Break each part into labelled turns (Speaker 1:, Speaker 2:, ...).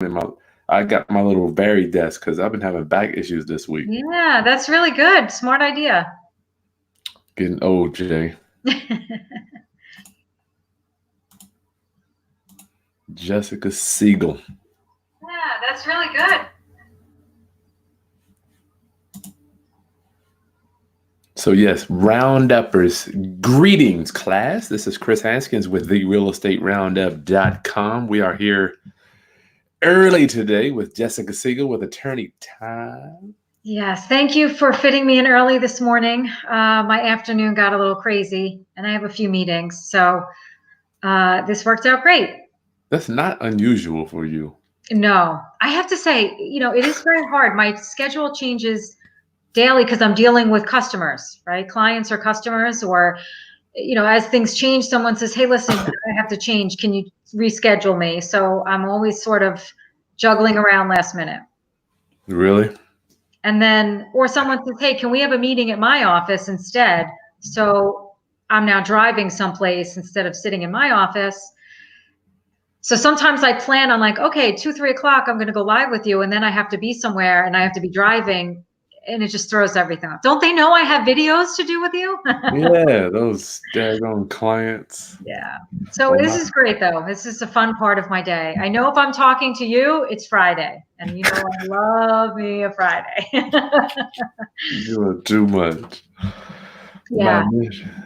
Speaker 1: in my I got my little Very desk because I've been having back issues this week.
Speaker 2: Yeah, that's really good. Smart idea.
Speaker 1: Getting old, Jay. Jessica Segal.
Speaker 2: Yeah, that's really good.
Speaker 1: So yes, Rounduppers. Greetings, class. This is Chris Haskins with therealestateroundup.com. We are here early today with Jessica Segal with Attorney Time.
Speaker 2: Yes, thank you for fitting me in early this morning. My afternoon got a little crazy, and I have a few meetings, so this worked out great.
Speaker 1: That's not unusual for you.
Speaker 2: No, I have to say, it is very hard. My schedule changes daily because I'm dealing with customers, right? Clients or customers, or as things change, someone says, "Hey, listen, I have to change. Can you reschedule me?" So I'm always sort of juggling around last minute.
Speaker 1: Really?
Speaker 2: And then, or someone says, "Hey, can we have a meeting at my office instead?" So I'm now driving someplace instead of sitting in my office. So sometimes I plan on like, okay, 2, 3 o'clock, I'm going to go live with you. And then I have to be somewhere and I have to be driving, and it just throws everything off. Don't they know I have videos to do with you?
Speaker 1: Yeah, those daggone clients.
Speaker 2: Yeah. So
Speaker 1: Well,
Speaker 2: this is great though. This is a fun part of my day. I know if I'm talking to you, it's Friday. And I love me a Friday.
Speaker 1: you're too much.
Speaker 2: Yeah.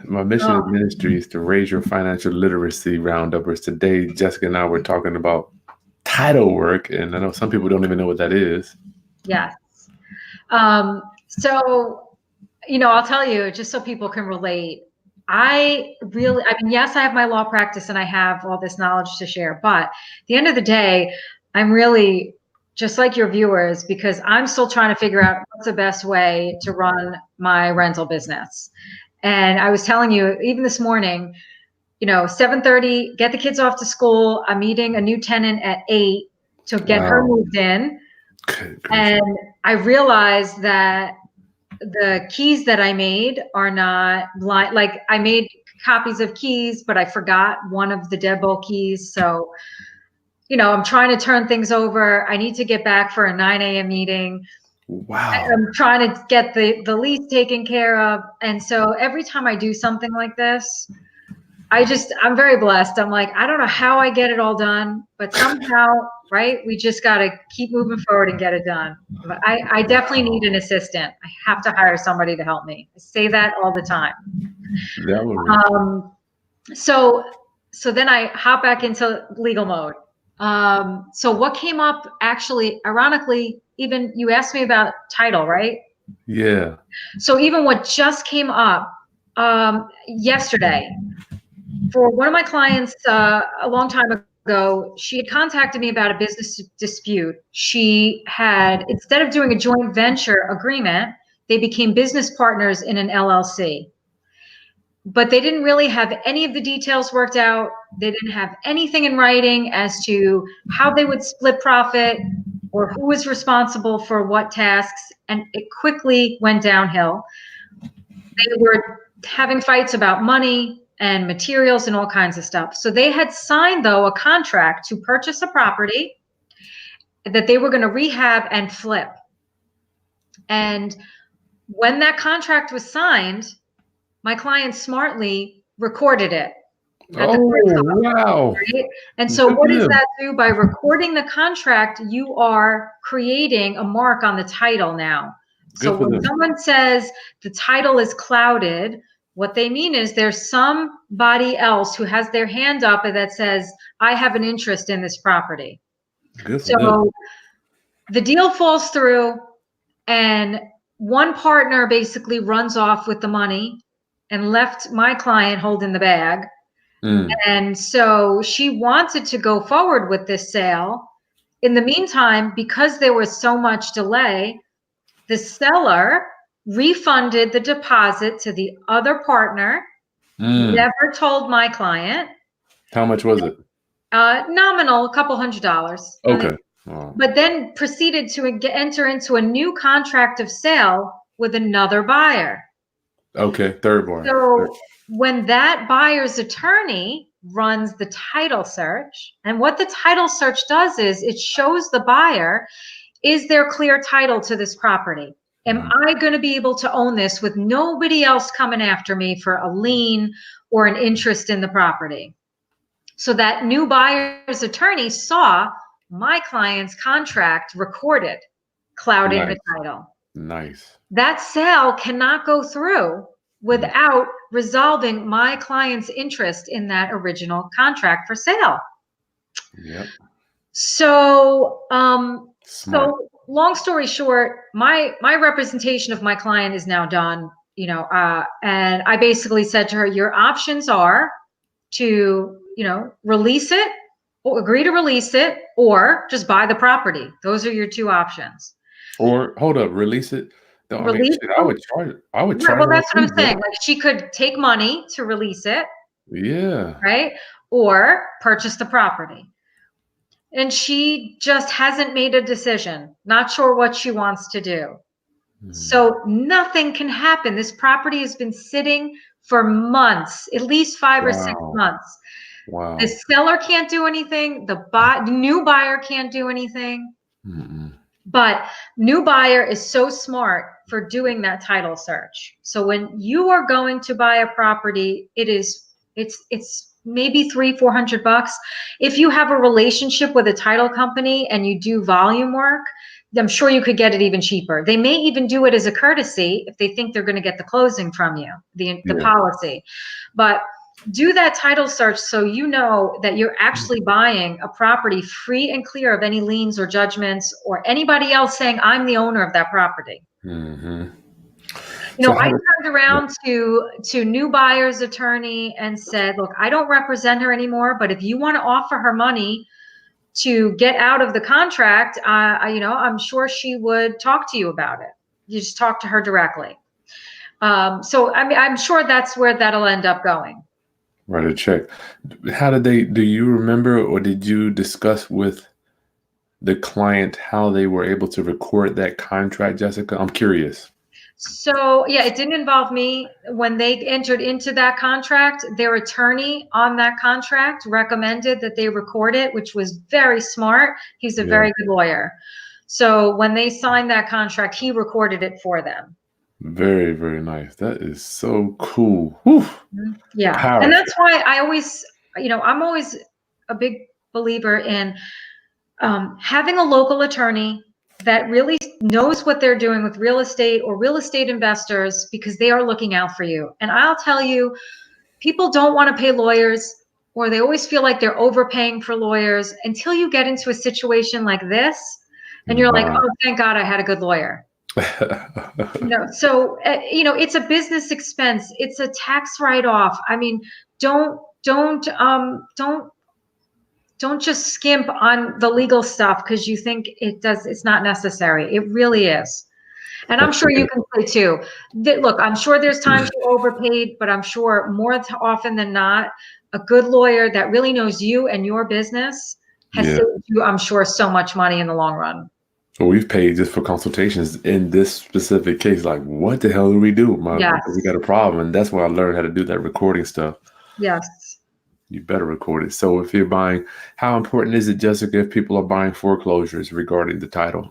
Speaker 1: My mission
Speaker 2: Oh,
Speaker 1: and ministry is to raise your financial literacy, Rounduppers. Today, Jessica and I were talking about title work, and I know some people don't even know what that is.
Speaker 2: yes. So, I'll tell you, just so people can relate, yes, I have my law practice and I have all this knowledge to share, but at the end of the day, I'm really just like your viewers because I'm still trying to figure out what's the best way to run my rental business. And I was telling you, even this morning, 7:30, get the kids off to school. I'm meeting a new tenant at 8 to get her
Speaker 1: Wow.
Speaker 2: moved in.
Speaker 1: Good grief.
Speaker 2: And I realized that the keys that I made are not blind. Like I made copies of keys, but I forgot one of the deadbolt keys. So, I'm trying to turn things over. I need to get back for a 9 a.m. meeting.
Speaker 1: Wow.
Speaker 2: I'm trying to get the lease taken care of. And so every time I do something like this, I'm very blessed. I'm like, I don't know how I get it all done, but somehow, right? We just got to keep moving forward and get it done. But I definitely need an assistant. I have to hire somebody to help me. I say that all the time.
Speaker 1: That would
Speaker 2: Um, so, so then I hop back into legal mode. So what came up actually, ironically, even you asked me about title, right?
Speaker 1: yeah.
Speaker 2: So even what just came up yesterday, for one of my clients a long time ago, she had contacted me about a business dispute. She had, instead of doing a joint venture agreement, they became business partners in an LLC. But they didn't really have any of the details worked out. They didn't have anything in writing as to how they would split profit or who was responsible for what tasks. And it quickly went downhill. They were having fights about money and materials and all kinds of stuff. So they had signed, though, a contract to purchase a property that they were going to rehab and flip. And when that contract was signed, my client smartly recorded it at the
Speaker 1: Oh, wow.
Speaker 2: right? And so
Speaker 1: Good
Speaker 2: what
Speaker 1: for
Speaker 2: does
Speaker 1: them.
Speaker 2: that do? By recording the contract, you are creating a mark on the title now. So
Speaker 1: Good for
Speaker 2: when
Speaker 1: them.
Speaker 2: someone says the title is clouded, what they mean is there's somebody else who has their hand up that says, I have an interest in this property.
Speaker 1: Good for them.
Speaker 2: So the deal falls through, and one partner basically runs off with the money and left my client holding the bag.
Speaker 1: Mm.
Speaker 2: And so she wanted to go forward with this sale. In the meantime, because there was so much delay, the seller refunded the deposit to the other partner,
Speaker 1: Mm.
Speaker 2: never told my client,
Speaker 1: How much was it?
Speaker 2: nominal, a couple $100s.
Speaker 1: Okay. Oh,
Speaker 2: But then proceeded to enter into a new contract of sale with another buyer.
Speaker 1: okay. Third bar.
Speaker 2: So when that buyer's attorney runs the title search. And what the title search does is it shows the buyer, is there clear title to this property? Am I going to be able to own this with nobody else coming after me for a lien or an interest in the property? So that new buyer's attorney saw my client's contract recorded, clouding the title.
Speaker 1: Nice.
Speaker 2: That sale cannot go through without resolving my client's interest in that original contract for sale.
Speaker 1: Yep.
Speaker 2: So,
Speaker 1: Smart.
Speaker 2: so long story short, my representation of my client is now done, and I basically said to her, your options are to, release it or agree to release it or just buy the property. Those are your two options.
Speaker 1: Or hold up, release it. No, I mean, shit, I would charge.
Speaker 2: Well, that's what I'm saying.
Speaker 1: Bro.
Speaker 2: Like, she could take money to release it.
Speaker 1: Yeah.
Speaker 2: Right. Or purchase the property. And she just hasn't made a decision. Not sure what she wants to do. So nothing can happen. This property has been sitting for months, at least 5 or 6 months.
Speaker 1: Wow.
Speaker 2: The seller can't do anything. The new buyer can't do anything. But new buyer is so smart for doing that title search. So when you are going to buy a property, it's maybe $300-400. If you have a relationship with a title company and you do volume work, I'm sure you could get it even cheaper. They may even do it as a courtesy if they think they're going to get the closing from you, the policy. But do that title search so you know that you're actually buying a property free and clear of any liens or judgments or anybody else saying I'm the owner of that property. I turned around to new buyer's attorney and said, look, I don't represent her anymore, but if you want to offer her money to get out of the contract, I'm sure she would talk to you about it. You just talk to her directly. So I mean, I'm sure that's where that'll end up going.
Speaker 1: Write a check. How did do you remember, or did you discuss with the client how they were able to record that contract, Jessica? I'm curious.
Speaker 2: So yeah, it didn't involve me. When they entered into that contract, their attorney on that contract recommended that they record it, which was very smart. He's a very good lawyer. So when they signed that contract, he recorded it for them.
Speaker 1: Very, very nice. That is so cool. Whew.
Speaker 2: Yeah. Powerful. And that's why I always, I'm always a big believer in having a local attorney that really knows what they're doing with real estate or real estate investors, because they are looking out for you. And I'll tell you, people don't want to pay lawyers, or they always feel like they're overpaying for lawyers until you get into a situation like this. And you're like, oh, thank God I had a good lawyer. So it's a business expense. It's a tax write-off. I mean, don't just skimp on the legal stuff because you think it's not necessary. It really is. And I'm sure you can say too, look, I'm sure there's times you're overpaid, but I'm sure more often than not, a good lawyer that really knows you and your business has saved you, I'm sure, so much money in the long run.
Speaker 1: So we've paid just for consultations in this specific case. Like, what the hell do we do? We got a problem. And that's why I learned how to do that recording stuff.
Speaker 2: Yes.
Speaker 1: You better record it. So if you're buying, how important is it, Jessica, if people are buying foreclosures regarding the title?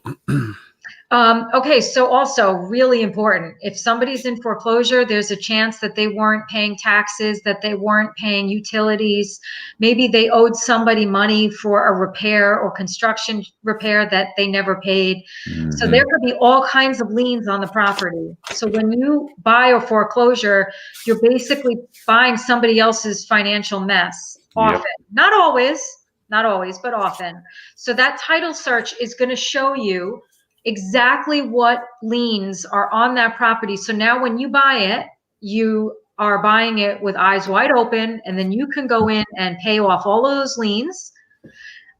Speaker 2: Okay, so also really important. If somebody's in foreclosure, there's a chance that they weren't paying taxes, that they weren't paying utilities. Maybe they owed somebody money for a repair or construction repair that they never paid. So there could be all kinds of liens on the property. So when you buy a foreclosure, you're basically buying somebody else's financial mess often. Not always, but often. So that title search is going to show you exactly what liens are on that property. So now when you buy it, you are buying it with eyes wide open, and then you can go in and pay off all of those liens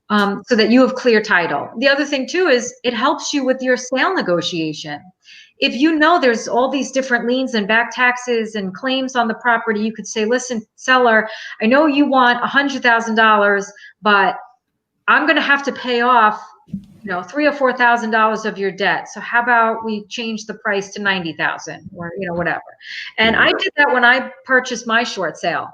Speaker 2: so that you have clear title. The other thing too is it helps you with your sale negotiation. If you know there's all these different liens and back taxes and claims on the property, you could say, listen, seller, I know you want $100,000, but I'm going to have to pay off $3,000 or $4,000 of your debt. So how about we change the price to $90,000 or whatever. And I did that when I purchased my short sale.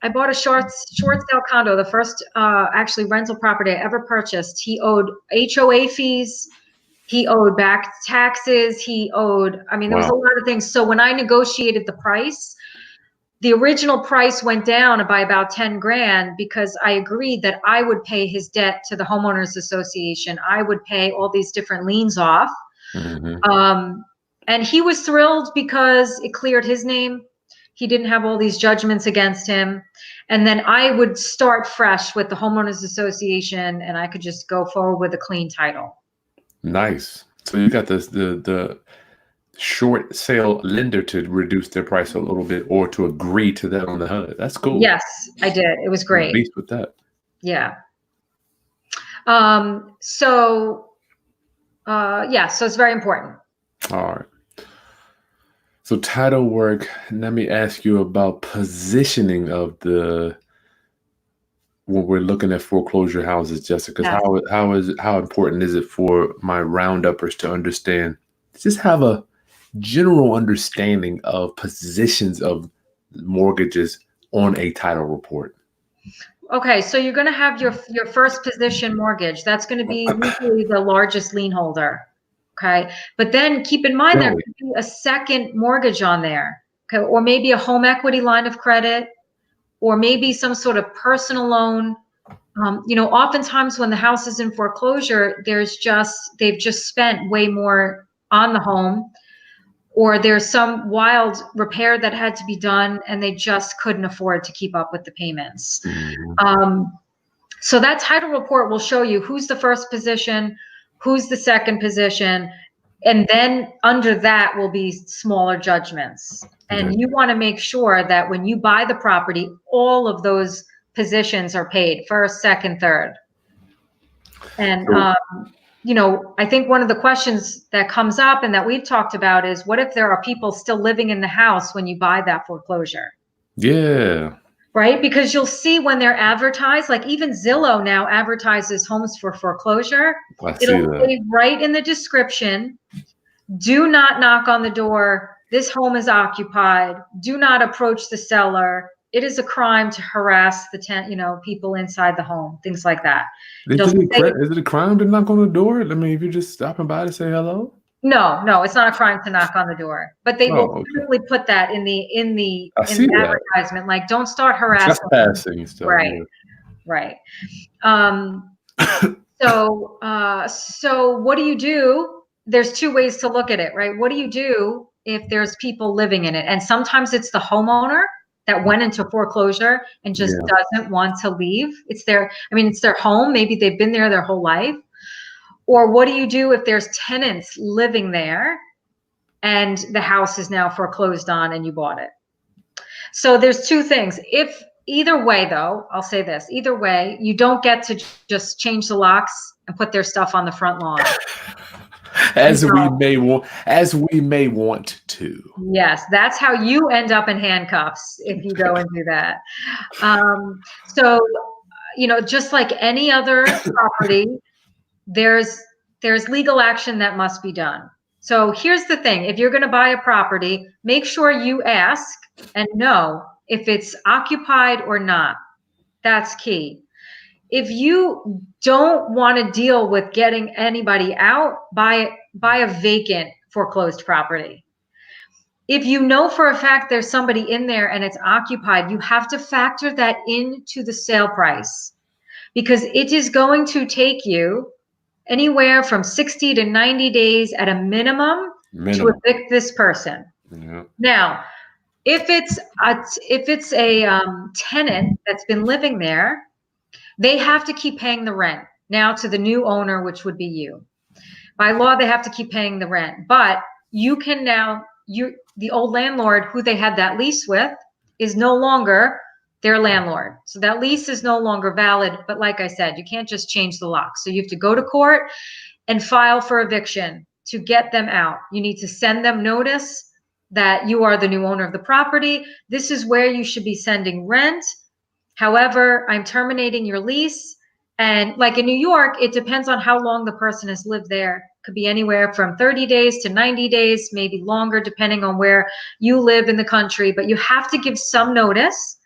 Speaker 2: I bought a short sale condo, the first actually rental property I ever purchased. He owed HOA fees. He owed back taxes. He owed, I mean, there was a
Speaker 1: Wow.
Speaker 2: lot of things. So when I negotiated the price, the original price went down by about 10 grand because I agreed that I would pay his debt to the homeowners association. I would pay all these different liens off.
Speaker 1: Hmm.
Speaker 2: And he was thrilled because it cleared his name. He didn't have all these judgments against him. And then I would start fresh with the homeowners association and I could just go forward with a clean title.
Speaker 1: Nice. So you got the short sale lender to reduce their price a little bit or to agree to that on the HUD. That's cool.
Speaker 2: Yes, I did. It was
Speaker 1: At
Speaker 2: great.
Speaker 1: least with that.
Speaker 2: Yeah. Yeah, so it's very important.
Speaker 1: All right. So title work, let me ask you about positioning of when we're looking at foreclosure houses, Jessica.
Speaker 2: Yes.
Speaker 1: How important is it for my round-uppers to understand, just have a general understanding of positions of mortgages on a title report?
Speaker 2: Okay, so you're going to have your first position mortgage. That's going to be usually the largest lien holder. Okay, but then keep in mind there
Speaker 1: Really?
Speaker 2: could be a second mortgage on there. Okay, or maybe a home equity line of credit, or maybe some sort of personal loan. Oftentimes when the house is in foreclosure, they've just spent way more on the home, or there's some wild repair that had to be done and they just couldn't afford to keep up with the payments.
Speaker 1: Mhm.
Speaker 2: So that title report will show you who's the first position, who's the second position, and then under that will be smaller judgments. And
Speaker 1: Okay.
Speaker 2: you want to make sure that when you buy the property, all of those positions are paid, first, second, third. And
Speaker 1: So,
Speaker 2: I think one of the questions that comes up and that we've talked about is, what if there are people still living in the house when you buy that foreclosure?
Speaker 1: yeah,
Speaker 2: Right? Because you'll see when they're advertised, like even Zillow now advertises homes for foreclosure.
Speaker 1: I see
Speaker 2: It'll
Speaker 1: that.
Speaker 2: say right in the description, do not knock on the door. This home is occupied. Do not approach the seller. It is a crime to harass people inside the home, things like that. It'll say,
Speaker 1: Is it a crime to knock on the door? I mean, if you're just stopping by to say hello?
Speaker 2: no, it's not a crime to knock on the door, but they will
Speaker 1: Oh, okay.
Speaker 2: clearly put that in the
Speaker 1: I see that.
Speaker 2: advertisement, like don't start harassing.
Speaker 1: Trespassing stuff,
Speaker 2: Right,
Speaker 1: yeah.
Speaker 2: right. So what do you do? There's two ways to look at it, right? What do you do if there's people living in it? And sometimes it's the homeowner that went into foreclosure and just
Speaker 1: Yeah.
Speaker 2: doesn't want to leave. It's their home. Maybe they've been there their whole life. Or what do you do if there's tenants living there and the house is now foreclosed on and you bought it? So there's two things. If either way, though, I'll say this, either way, you don't get to just change the locks and put their stuff on the front lawn. You don't.
Speaker 1: As we may want to.
Speaker 2: Yes, that's how you end up in handcuffs if you go and do that. So, just like any other property, there's legal action that must be done. So here's the thing. If you're going to buy a property, make sure you ask and know if it's occupied or not. That's key. If you don't want to deal with getting anybody out, buy a vacant foreclosed property. If you know for a fact there's somebody in there and it's occupied, you have to factor that into the sale price, because it is going to take you anywhere from 60 to 90 days at a minimum to
Speaker 1: Minimum.
Speaker 2: evict this person.
Speaker 1: Yeah.
Speaker 2: Now, if it's a tenant that's been living there, they have to keep paying the rent now to the new owner, which would be you. By law, they have to keep paying the rent, but you can now, the old landlord who they had that lease with is no longer their landlord. So that lease is no longer valid. But like I said, you can't just change the lock. So you have to go to court and file for eviction to get them out. You need to send them notice that you are the new owner of the property. This is where you should be sending rent. However, I'm terminating your lease. And like in New York, it depends on how long the person has lived there. Could be anywhere from 30 days to 90 days, maybe longer, depending on where you live in the country. But you have to give some notice.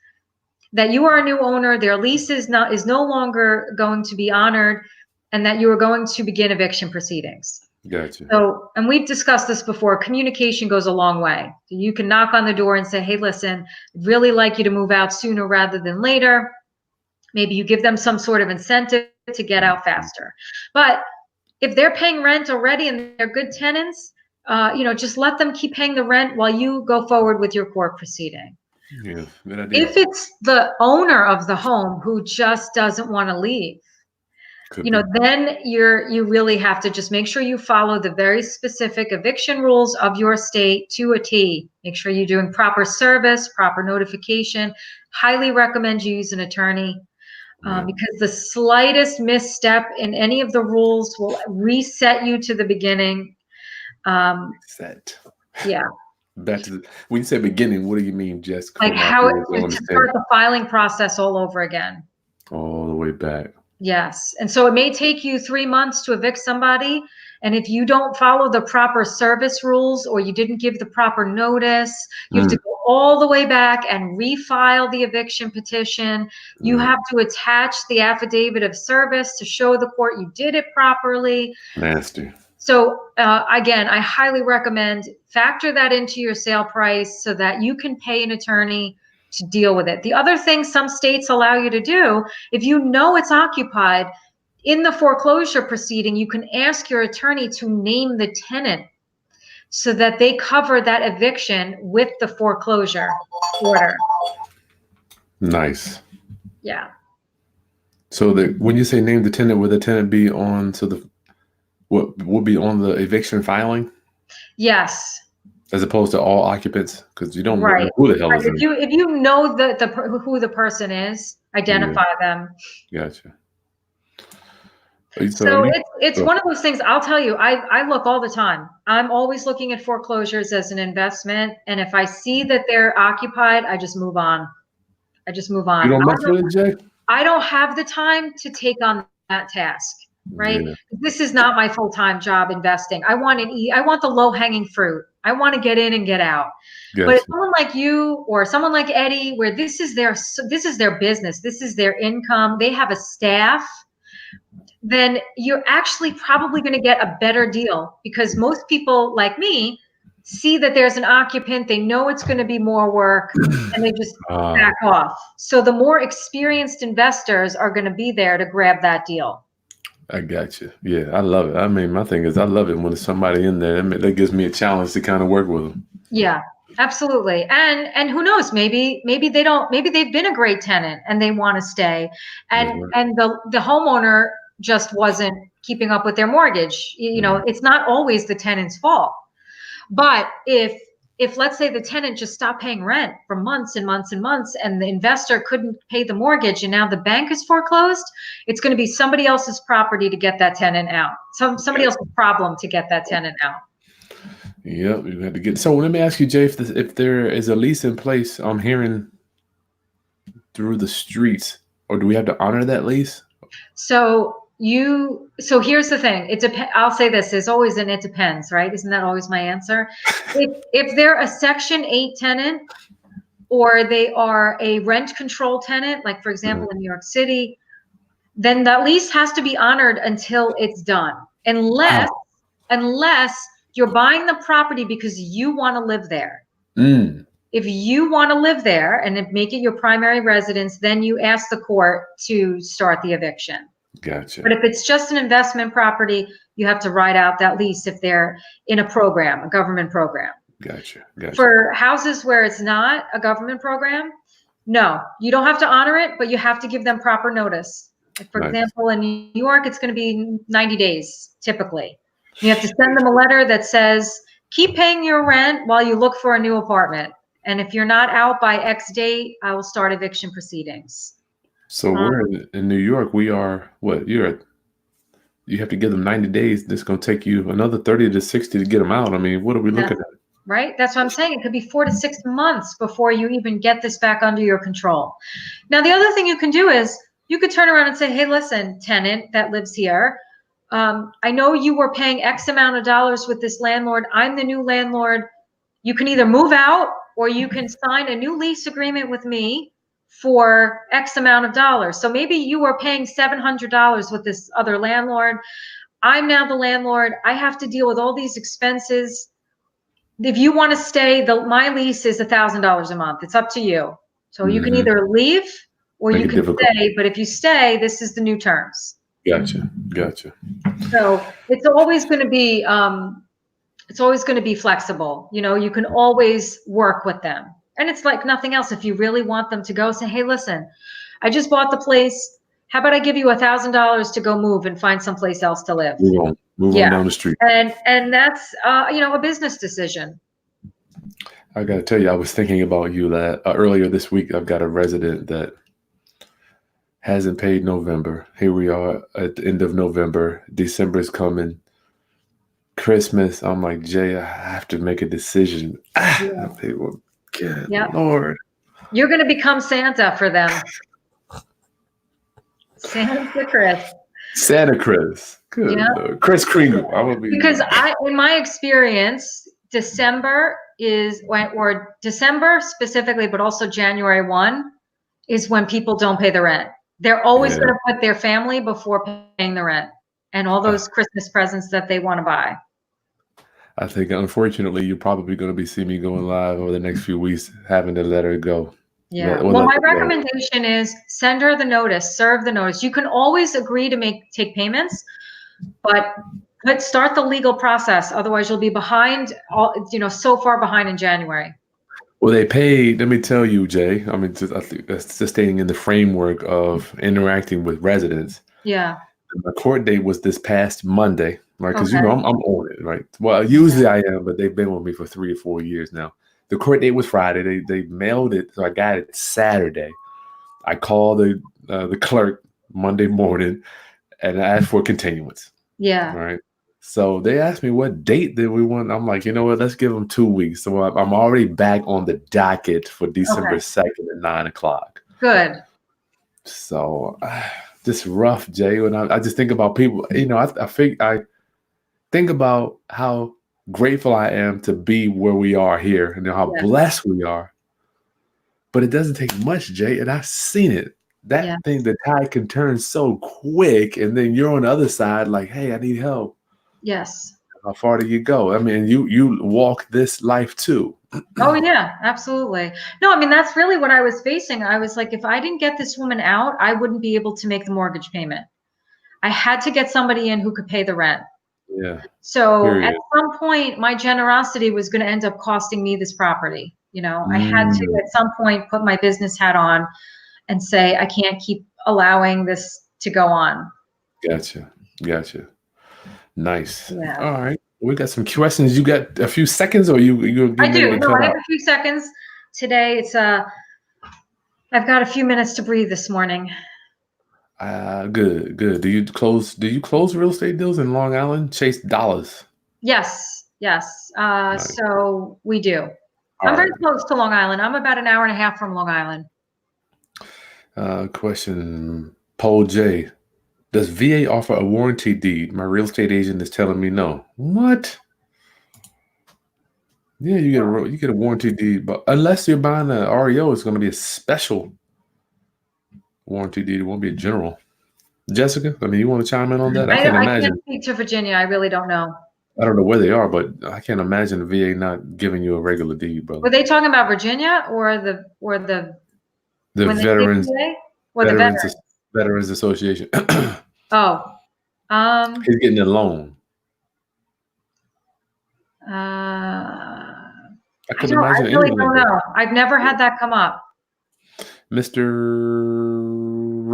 Speaker 2: that you are a new owner, their lease is no longer going to be honored, and that you are going to begin eviction proceedings.
Speaker 1: Gotcha.
Speaker 2: So, and we've discussed this before, communication goes a long way. You can knock on the door and say, hey, listen, I'd really like you to move out sooner rather than later. Maybe you give them some sort of incentive to get out faster. But if they're paying rent already and they're good tenants, just let them keep paying the rent while you go forward with your court proceeding.
Speaker 1: Yeah, good idea.
Speaker 2: If it's the owner of the home who just doesn't want to leave, then you really have to just make sure you follow the very specific eviction rules of your state to a T. Make sure you're doing proper service, proper notification. Highly recommend you use an attorney. Because the slightest misstep in any of the rules will reset you to the beginning.
Speaker 1: Set.
Speaker 2: Yeah.
Speaker 1: Back to when you say beginning, what do you mean, Jess?
Speaker 2: Like how to start the filing process all over again.
Speaker 1: All the way back.
Speaker 2: Yes. And so it may take you 3 months to evict somebody. And if you don't follow the proper service rules or you didn't give the proper notice, you have to go all the way back and refile the eviction petition. You have to attach the affidavit of service to show the court you did it properly.
Speaker 1: Nasty.
Speaker 2: So again, I highly recommend factor that into your sale price so that you can pay an attorney to deal with it. The other thing some states allow you to do, if you know it's occupied, in the foreclosure proceeding, you can ask your attorney to name the tenant so that they cover that eviction with the foreclosure order.
Speaker 1: Nice.
Speaker 2: Yeah.
Speaker 1: So when you say name the tenant, will the tenant be on what will be on the eviction filing?
Speaker 2: Yes.
Speaker 1: As opposed to all occupants, because you don't
Speaker 2: know
Speaker 1: who the hell is
Speaker 2: if you know who the person is, identify them.
Speaker 1: Gotcha.
Speaker 2: So it's one of those things. I'll tell you, I look all the time. I'm always looking at foreclosures as an investment, and if I see that they're occupied, I just move on. You don't mess with it, Jay? I don't have the time to take on that task, right? Yeah. This is not my full-time job investing. I want the low-hanging fruit. I want to get in and get out. Gotcha. But if someone like you or someone like Eddie, where this is their business, this is their income, they have a staff, then you're actually probably going to get a better deal, because most people like me see that there's an occupant, they know it's going to be more work, and they just back off. So the more experienced investors are going to be there to grab that deal.
Speaker 1: I got you. Yeah, I love it. I mean, my thing is I love it when there's somebody in there. That gives me a challenge to kind of work with them.
Speaker 2: Yeah, absolutely. And who knows, maybe they've been a great tenant and they want to stay. And the homeowner just wasn't keeping up with their mortgage. It's not always the tenant's fault. But if let's say the tenant just stopped paying rent for months and months and months, and the investor couldn't pay the mortgage, and now the bank is foreclosed, it's going to be somebody else's property to get that tenant out. Somebody else's problem to get that tenant out.
Speaker 1: Yep, you had to get. So let me ask you, Jay, if there is a lease in place, I'm hearing through the streets, or do we have to honor that lease?
Speaker 2: So here's the thing. I'll say this, there's always an it depends, right? Isn't that always my answer? If they're a Section 8 tenant, or they are a rent control tenant, like for example, in New York City, then that lease has to be honored until it's done. Unless you're buying the property because you want to live there. If you want to live there and make it your primary residence, then you ask the court to start the eviction.
Speaker 1: Gotcha.
Speaker 2: But if it's just an investment property, you have to write out that lease if they're in a program, a government program.
Speaker 1: Gotcha.
Speaker 2: For houses where it's not a government program, no, you don't have to honor it, but you have to give them proper notice. Like for example, in New York, it's going to be 90 days, typically. You have to send them a letter that says, keep paying your rent while you look for a new apartment. And if you're not out by X date, I will start eviction proceedings.
Speaker 1: So we're in New York. We are what? You have to give them 90 days. This is going to take you another 30 to 60 to get them out. I mean, what are we looking at?
Speaker 2: Right? That's what I'm saying. It could be 4 to 6 months before you even get this back under your control. Now, the other thing you can do is you could turn around and say, hey, listen, tenant that lives here, I know you were paying X amount of dollars with this landlord. I'm the new landlord. You can either move out or you can sign a new lease agreement with me for X amount of dollars. So maybe you were paying $700 with this other landlord. I'm now the landlord. I have to deal with all these expenses. If you want to stay, my lease is $1,000 a month. It's up to you. So you can either leave or
Speaker 1: Make
Speaker 2: you
Speaker 1: it
Speaker 2: can
Speaker 1: difficult.
Speaker 2: stay. But if you stay, this is the new terms.
Speaker 1: Gotcha.
Speaker 2: So it's always going to be flexible. You know, you can always work with them. And it's like nothing else. If you really want them to go, say, hey, listen, I just bought the place. How about I give you $1,000 to go move and find someplace else to live?
Speaker 1: Move on down the street.
Speaker 2: And that's a business decision.
Speaker 1: I got to tell you, I was thinking about you that earlier this week. I've got a resident that hasn't paid November. Here we are at the end of November. December is coming. Christmas. I'm like, Jay, I have to make a decision. Well, good Lord.
Speaker 2: You're going to become Santa for them. Santa Chris.
Speaker 1: Santa Chris. Good Lord. Chris Kringle. I will be.
Speaker 2: Because in my experience, December December specifically, but also January 1 is when people don't pay the rent. They're always going to put their family before paying the rent and all those Christmas presents that they want to buy.
Speaker 1: I think, unfortunately, you're probably going to be seeing me going live over the next few weeks, having to let her go.
Speaker 2: Yeah. Well, my recommendation is send her the notice, serve the notice. You can always agree to take payments, but start the legal process. Otherwise, you'll be behind, so far behind in January.
Speaker 1: Well, they paid. Let me tell you, Jay. I mean, I think that's just staying in the framework of interacting with residents.
Speaker 2: Yeah.
Speaker 1: The court date was this past Monday, right? Because I'm on it, right? Well, usually I am, but they've been with me for 3 or 4 years now. The court date was Friday. They mailed it, so I got it Saturday. I called the clerk Monday morning, and I asked for continuance.
Speaker 2: Yeah.
Speaker 1: All right. So they asked me what date did we want. I'm like, you know what? Let's give them 2 weeks. So I'm already back on the docket for December 2nd at 9:00.
Speaker 2: Good.
Speaker 1: So just rough, Jay. When I just think about people, I think about how grateful I am to be where we are here and how blessed we are. But it doesn't take much, Jay. And I've seen it. That thing, the tide can turn so quick. And then you're on the other side like, hey, I need help.
Speaker 2: Yes.
Speaker 1: How far do you go? I mean, you walk this life too.
Speaker 2: Oh, yeah, absolutely. No, I mean, that's really what I was facing. I was like, if I didn't get this woman out, I wouldn't be able to make the mortgage payment. I had to get somebody in who could pay the rent.
Speaker 1: Yeah.
Speaker 2: So at some point, my generosity was going to end up costing me this property. I had to at some point put my business hat on and say, I can't keep allowing this to go on.
Speaker 1: Gotcha. Nice.
Speaker 2: Yeah.
Speaker 1: All right. We got some questions. You got a few seconds, or you?
Speaker 2: I do. No, I have a few seconds. Today, it's I've got a few minutes to breathe this morning.
Speaker 1: Good. Do you close real estate deals in Long Island? Chase dollars.
Speaker 2: Yes. Nice. So we do. I'm very close to Long Island. I'm about an hour and a half from Long Island.
Speaker 1: Question. Paul J. Does VA offer a warranty deed? My real estate agent is telling me no. What? Yeah, you get a warranty deed, but unless you're buying an REO, it's going to be a special warranty deed. It won't be a general. Jessica, I mean, you want to chime in on that? I can't
Speaker 2: speak to Virginia. I really don't know.
Speaker 1: I don't know where they are, but I can't imagine the VA not giving you a regular deed, brother.
Speaker 2: Were they talking about Virginia or the
Speaker 1: Veterans
Speaker 2: or the Veterans?
Speaker 1: Veterans Association.
Speaker 2: Oh.
Speaker 1: He's getting a loan.
Speaker 2: I
Speaker 1: imagine
Speaker 2: really don't know. I've never had that come up.
Speaker 1: Mr.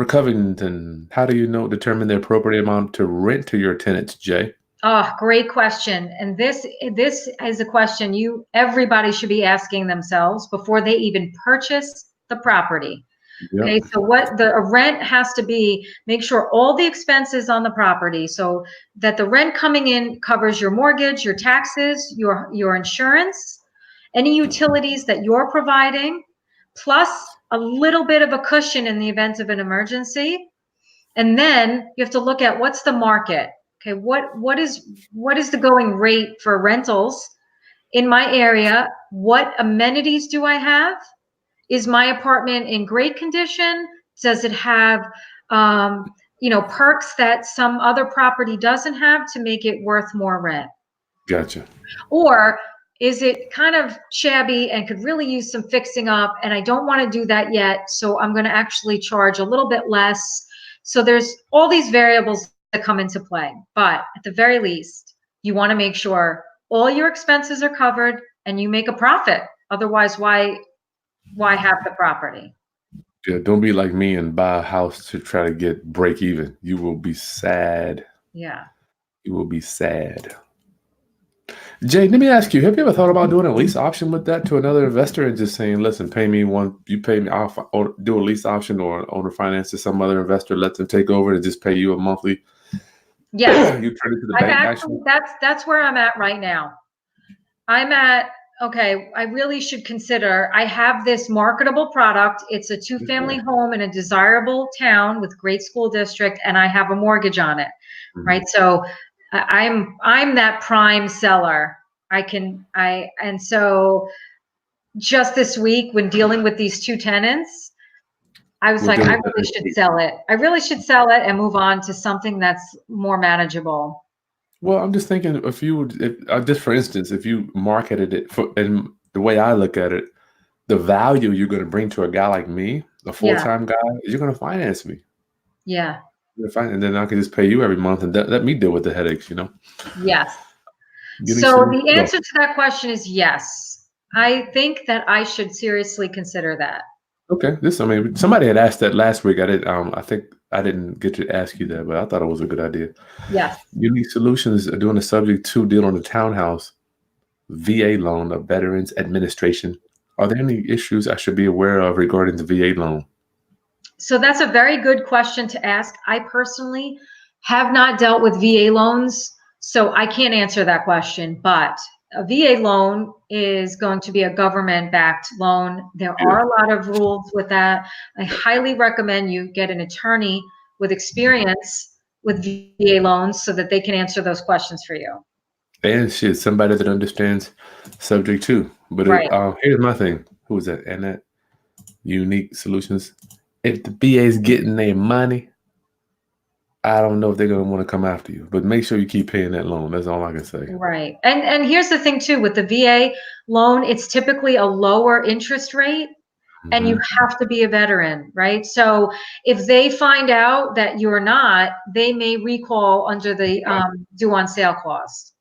Speaker 1: Covington, how do you determine the appropriate amount to rent to your tenants, Jay?
Speaker 2: Oh, great question. And this is a question everybody should be asking themselves before they even purchase the property. Yep. Okay, so what a rent has to be, make sure all the expenses on the property, so that the rent coming in covers your mortgage, your taxes, your insurance, any utilities that you're providing, plus a little bit of a cushion in the event of an emergency. And then you have to look at what's the market. Okay, what is the going rate for rentals in my area? What amenities do I have? Is my apartment in great condition? Does it have, perks that some other property doesn't have to make it worth more rent?
Speaker 1: Gotcha.
Speaker 2: Or is it kind of shabby and could really use some fixing up, and I don't want to do that yet, so I'm going to actually charge a little bit less. So there's all these variables that come into play. But at the very least, you want to make sure all your expenses are covered and you make a profit. Otherwise, why have the property?
Speaker 1: Yeah, don't be like me and buy a house to try to get break even. You will be sad.
Speaker 2: Yeah.
Speaker 1: You will be sad. Jay, let me ask you, have you ever thought about doing a lease option with that to another investor and just saying, listen, pay me one, you pay me, or do a lease option or owner finance to some other investor, let them take over and just pay you a monthly.
Speaker 2: Yes.
Speaker 1: You turn it to the
Speaker 2: I've
Speaker 1: bank,
Speaker 2: actually, that's where I'm at right now. I'm at, okay, I really should consider, I have this marketable product. It's a 2-family home in a desirable town with great school district, and I have a mortgage on it, right? So I'm that prime seller. And so just this week when dealing with these 2 tenants, I was like, I really should sell it. I really should sell it and move on to something that's more manageable.
Speaker 1: Well, I'm just thinking just for instance, if you marketed it and the way I look at it, the value you're going to bring to a guy like me, a full-time guy, is you're going to finance me.
Speaker 2: Yeah.
Speaker 1: And then I can just pay you every month and let me deal with the headaches,
Speaker 2: Yes. So the answer to that question is yes. I think that I should seriously consider that.
Speaker 1: Okay. Somebody had asked that last week. I think I didn't get to ask you that, but I thought it was a good idea.
Speaker 2: Yes.
Speaker 1: Unique Solutions are doing a subject to deal on the townhouse VA loan of Veterans Administration. Are there any issues I should be aware of regarding the VA loan?
Speaker 2: So that's a very good question to ask. I personally have not dealt with VA loans, so I can't answer that question, but a VA loan is going to be a government-backed loan. There are a lot of rules with that. I highly recommend you get an attorney with experience with VA loans so that they can answer those questions for you.
Speaker 1: And somebody that understands subject to. But here's my thing. Who is that? Annette? Unique Solutions. If the VA is getting their money, I don't know if they're going to want to come after you, but make sure you keep paying that loan. That's all I can say.
Speaker 2: Right. And here's the thing too, with the VA loan, it's typically a lower interest rate and you have to be a veteran, right? So if they find out that you're not, they may recall under the due on sale clause.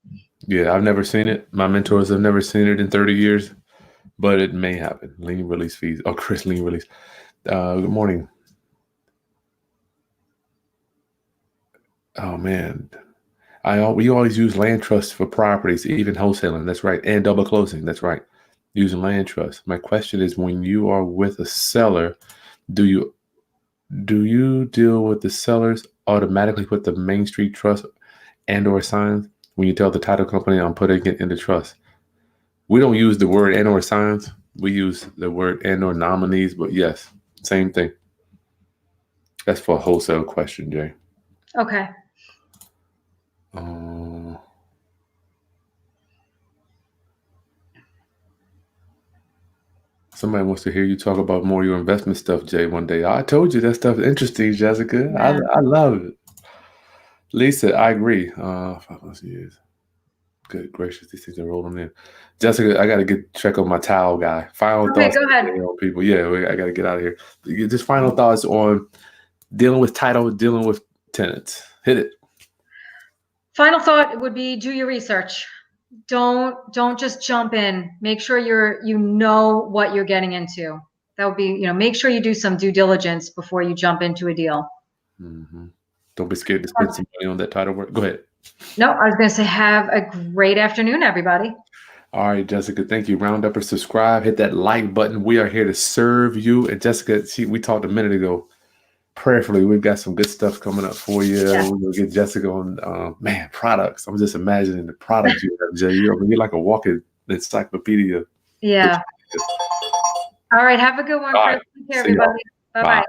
Speaker 1: Yeah, I've never seen it. My mentors have never seen it in 30 years, but it may happen. Lien release fees. Oh, Chris, lien release. Good morning. Oh man, we always use land trusts for properties, even wholesaling. That's right, and double closing. That's right, using land trust. My question is, when you are with a seller, do you deal with the sellers automatically put the Main Street Trust and/or signs when you tell the title company I'm putting it in the trust? We don't use the word and/or signs. We use the word and/or nominees. But yes, same thing. That's for a wholesale question, Jay.
Speaker 2: Okay.
Speaker 1: Somebody wants to hear you talk about more of your investment stuff, Jay, one day. I told you that stuff is interesting, Jessica. Yeah. I love it. Lisa, I agree. 5 years. Good gracious, these things are rolling in. Jessica, I got to check on my towel guy. Final thoughts.
Speaker 2: Go ahead.
Speaker 1: People. Yeah, I got to get out of here. Just final thoughts on dealing with title, dealing with tenants. Hit it.
Speaker 2: Final thought would be do your research. Don't just jump in. Make sure you know what you're getting into. That would be, make sure you do some due diligence before you jump into a deal.
Speaker 1: Don't be scared to spend some money on that title work. Go ahead.
Speaker 2: No, I was going to say have a great afternoon, everybody.
Speaker 1: All right, Jessica, thank you. Round up or subscribe. Hit that like button. We are here to serve you. And Jessica, we talked a minute ago. Prayerfully, we've got some good stuff coming up for you. Yeah. We're going to get Jessica on, products. I'm just imagining the products you have, Jay. You're like a walking encyclopedia.
Speaker 2: Yeah. All right. Have a good one. Take care, everybody. Bye-bye.